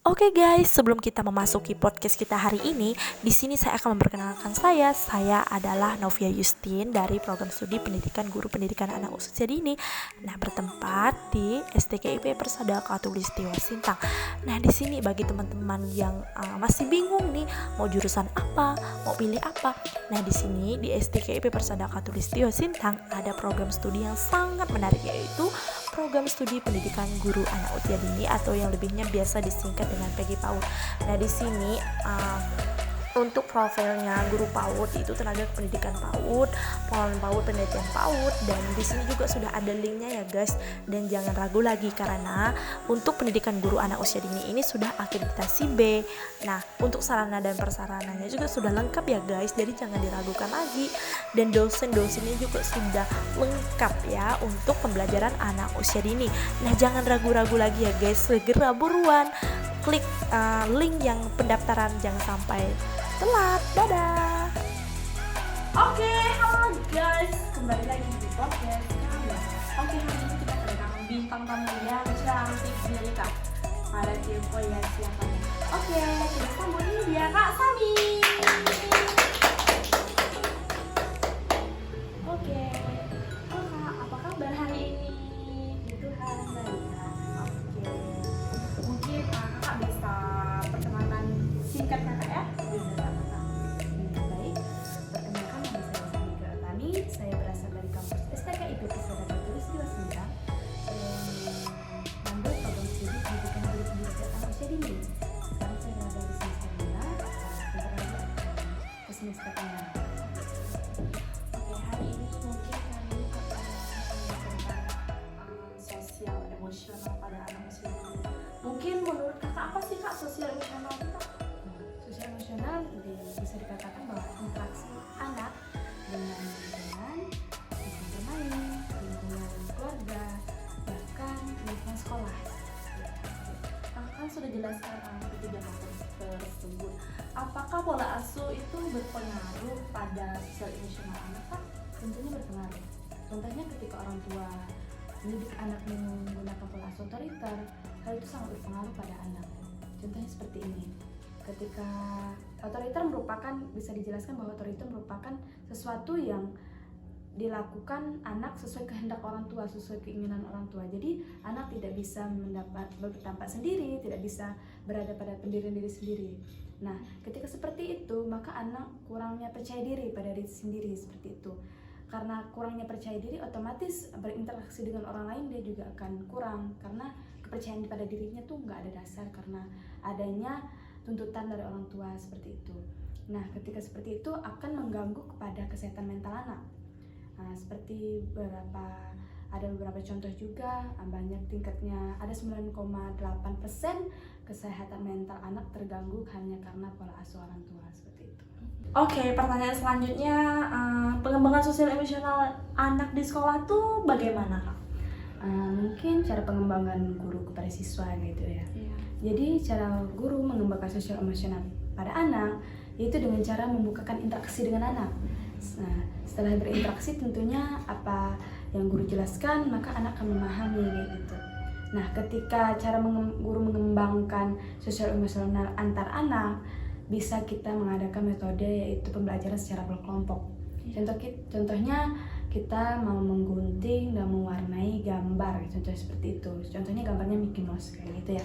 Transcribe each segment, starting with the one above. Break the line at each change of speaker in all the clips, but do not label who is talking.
Oke guys, sebelum kita memasuki podcast kita hari ini, di sini saya akan memperkenalkan saya adalah Novia Justin dari program studi pendidikan guru pendidikan anak usia dini. Nah, bertempat di STKIP Persada Khatulistiwa Sintang. Nah, di sini bagi teman-teman yang masih bingung nih mau jurusan apa, mau pilih apa. Nah, di sini di STKIP Persada Khatulistiwa Sintang ada program studi yang sangat menarik, yaitu program studi pendidikan guru anak usia dini atau yang lebihnya biasa disingkat dengan PG PAUD. Nah, di sini untuk profilnya guru PAUD itu tenaga pendidikan PAUD, pengelolaan PAUD, penelitian PAUD, dan di sini juga sudah ada linknya ya guys. Dan jangan ragu lagi karena untuk pendidikan guru anak usia dini ini sudah akreditasi B. Nah, untuk sarana dan prasarananya juga sudah lengkap ya guys, jadi jangan diragukan lagi. Dan dosen-dosennya juga sudah lengkap ya untuk pembelajaran anak usia dini. Nah, jangan ragu-ragu lagi ya guys, segera buruan klik link yang pendaftaran, jangan sampai telat. Dadah.
Oke, halo guys, kembali lagi di podcast kami. Oke, hari ini kita kedatangan bintang tamu yang cantik jelita. Pada kepo ya siapa ya? Oke, kita sambut ini dia Kak Sami. Oke, halo Kak, apa kabar hari ini? Tuhan baik. Oke, mungkin Kakak bisa perkenalan singkat Kakak ya?
Baik, perkenalkan nama saya Sami Gautami. Saya berasal dari kampus STKIP Persada Khatulistiwa Sintang. Mengambil program studi pendidikan guru pendidikan anak usia dini. Sekarang saya berada di semester 5, sebentar lagi akan ke semester 6.
Oke, hari ini mungkin kami akan tentang sosial emosional pada anak usia dini. Mungkin menurut kakak apa sih kak sosial emosional itu kak?
Sosial emosional bisa dikatakan bahwa interaksi anak dengan lingkungan, lingkungan bermain, lingkungan keluarga, bahkan lingkungan sekolah.
Kakak kan sudah jelaskan ketiga faktor tersebut. Apakah pola asuh itu berpengaruh pada sosial emosional anak kak?
Tentunya berpengaruh. Contohnya ketika orang tua mendidik anak menggunakan pola asuh otoriter, hal itu sangat berpengaruh pada anak. Contohnya seperti ini. Ketika otoriter merupakan, bisa dijelaskan bahwa otoriter merupakan sesuatu yang dilakukan anak sesuai kehendak orang tua, sesuai keinginan orang tua. Jadi anak tidak bisa berpendapat sendiri, tidak bisa berada pada pendirian diri sendiri. Nah, ketika seperti itu, maka anak kurangnya percaya diri pada diri sendiri, seperti itu. Karena kurangnya percaya diri, otomatis berinteraksi dengan orang lain dia juga akan kurang, karena kepercayaan pada dirinya tuh nggak ada dasar karena adanya tuntutan dari orang tua seperti itu. Nah, ketika seperti itu akan mengganggu kepada kesehatan mental anak. Nah, seperti ada beberapa contoh juga, banyak tingkatnya, ada 9,8% kesehatan mental anak terganggu hanya karena pola asuh orang tua, seperti itu.
Oke, pertanyaan selanjutnya, pengembangan sosial emosional anak di sekolah tuh bagaimana kak?
Mungkin cara pengembangan guru kepada siswa gitu ya.
Iya.
Jadi cara guru mengembangkan sosial emosional pada anak yaitu dengan cara membukakan interaksi dengan anak. Nah, setelah berinteraksi tentunya apa yang guru jelaskan maka anak akan memahami kayak gitu. Nah, ketika cara guru mengembangkan sosial emosional antar anak, bisa kita mengadakan metode yaitu pembelajaran secara berkelompok. Contohnya kita mau menggunting dan mewarnai gambar, contoh seperti itu. Contohnya gambarnya Mickey Mouse kayak gitu ya.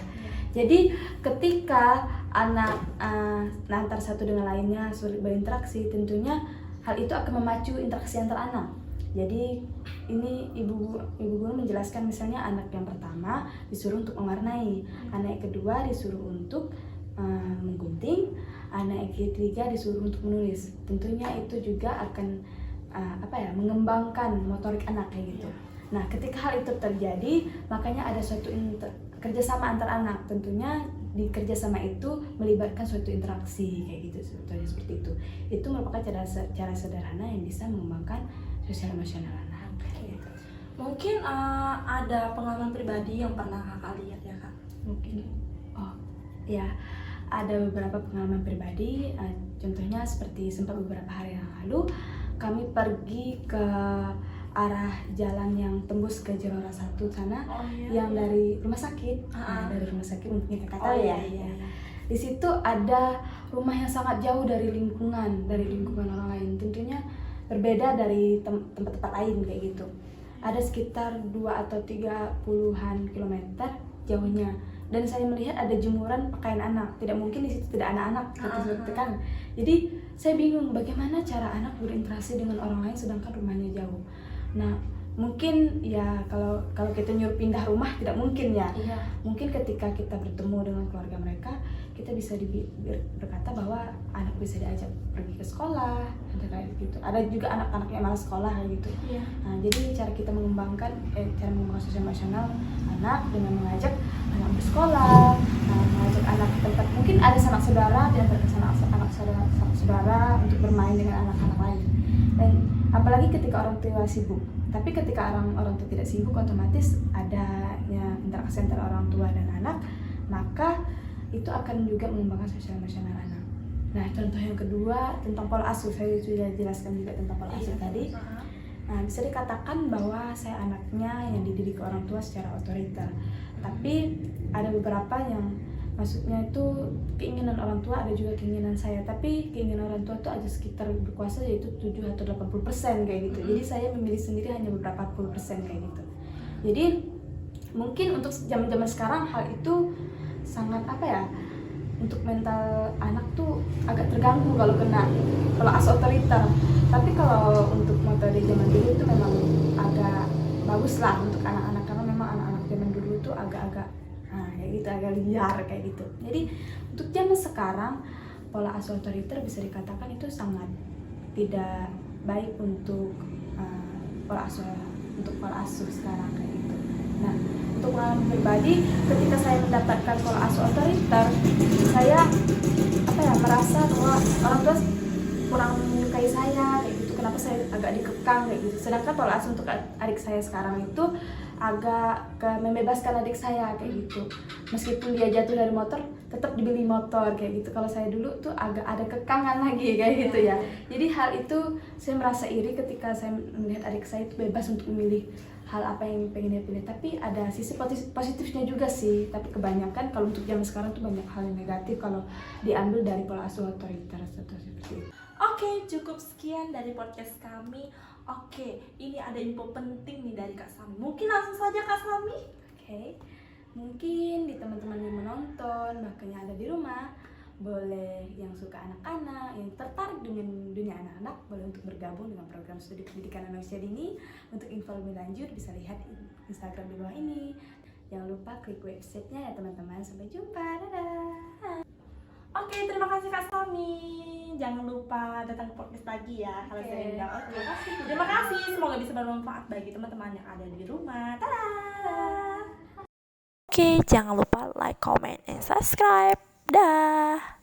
Jadi ketika anak antar satu dengan lainnya sulit berinteraksi, tentunya hal itu akan memacu interaksi antar anak. Jadi ini ibu guru menjelaskan misalnya anak yang pertama disuruh untuk mewarnai, anak yang kedua disuruh untuk menggunting, anak yang ketiga disuruh untuk menulis. Tentunya itu juga akan mengembangkan motorik anak kayak gitu. Nah, ketika hal itu terjadi, makanya ada suatu kerjasama antar anak. Tentunya di kerjasama itu melibatkan suatu interaksi kayak gitu, sebetulnya seperti itu. Itu merupakan cara sederhana yang bisa mengembangkan sosial emosional anak. Gitu.
Mungkin ada pengalaman pribadi yang pernah kakak lihat ya kak?
Mungkin, ya, ada beberapa pengalaman pribadi. Contohnya seperti sempat beberapa hari yang lalu kami pergi ke arah jalan yang tembus ke Jelora 1 sana, yang dari rumah sakit. Dari rumah sakit mungkin kakak tahu ya. Di situ ada rumah yang sangat jauh dari lingkungan orang lain. Tentunya berbeda dari tempat-tempat lain kayak gitu. Ada sekitar 2 atau 30-an kilometer jauhnya. Dan saya melihat ada jemuran pakaian anak. Tidak mungkin di situ tidak anak-anak gitu kan. Jadi saya bingung bagaimana cara anak berinteraksi dengan orang lain sedangkan rumahnya jauh. Nah, mungkin ya kalau kita nyuruh pindah rumah tidak mungkin ya. Mungkin ketika kita bertemu dengan keluarga mereka, kita bisa berkata bahwa anak bisa diajak pergi ke sekolah, ada kayak gitu. Ada juga anak-anak yang malas sekolah kayak gitu. Nah, jadi cara kita mengembangkan sosial emosional anak dengan mengajak anak bersekolah, mengajak anak ke tempat mungkin ada sanak saudara di antara anak saudara untuk bermain dengan anak-anak lain. Dan apalagi ketika orang tua sibuk. Tapi ketika orang tua tidak sibuk, otomatis adanya interaksi antara orang tua dan anak, maka itu akan juga mengembangkan sosial emosional anak. Nah, contoh yang kedua tentang pola asuh, saya sudah jelaskan juga tentang pola asuh tadi. Nah, bisa dikatakan bahwa saya anaknya yang dididik orang tua secara otoriter. Tapi ada beberapa yang maksudnya itu keinginan orang tua, ada juga keinginan saya. Tapi keinginan orang tua itu aja sekitar berkuasa yaitu 7 atau 80% kayak gitu. Jadi saya memilih sendiri hanya beberapa puluh persen kayak gitu. Jadi mungkin untuk zaman-zaman sekarang hal itu sangat untuk mental anak tuh agak terganggu kalau kena pola asuh otoriter. Tapi kalau untuk metode zaman dulu itu memang agak bagus lah untuk anak-anak, karena memang anak-anak zaman dulu itu agak-agak kayak gitu, agak liar kayak gitu. Jadi untuk zaman sekarang pola asuh otoriter bisa dikatakan itu sangat tidak baik untuk pola asuh sekarang kayak gitu. Nah, untuk pengalaman pribadi, ketika saya mendapatkan pola asuh otoriter, saya merasa bahwa orang tua kurang menyukai saya kayak gitu. Kenapa saya agak dikekang kayak gitu. Sedangkan pola asuh untuk adik saya sekarang itu agak membebaskan adik saya kayak gitu. Meskipun dia jatuh dari motor, tetap dibeli motor kayak gitu. Kalau saya dulu tuh agak ada kekangan lagi kayak gitu ya. Jadi hal itu saya merasa iri ketika saya melihat adik saya itu bebas untuk memilih hal apa yang pengen dia pilih. Tapi ada sisi positifnya juga sih. Tapi kebanyakan kalau untuk zaman sekarang tuh banyak hal yang negatif kalau diambil dari pola asuh otoriter seperti itu.
Oke, cukup sekian dari podcast kami. Oke, ini ada info penting nih dari Kak Sami. Mungkin langsung saja Kak Sami.
Oke, mungkin di teman-teman yang menonton, bahkan yang ada di rumah, boleh yang suka anak-anak, yang tertarik dengan dunia anak-anak, boleh untuk bergabung dengan program studi pendidikan anak usia dini. Untuk info lebih lanjut bisa lihat Instagram di bawah ini. Jangan lupa klik websitenya ya teman-teman. Sampai jumpa, dadah.
Oke, terima kasih Kak Sami. Jangan lupa datang ke podcast lagi ya kalau saya undang. Oke. Terima kasih. Semoga bisa bermanfaat bagi teman-teman yang ada di rumah. Dadah.
Oke, jangan lupa like, comment, and subscribe. Dah.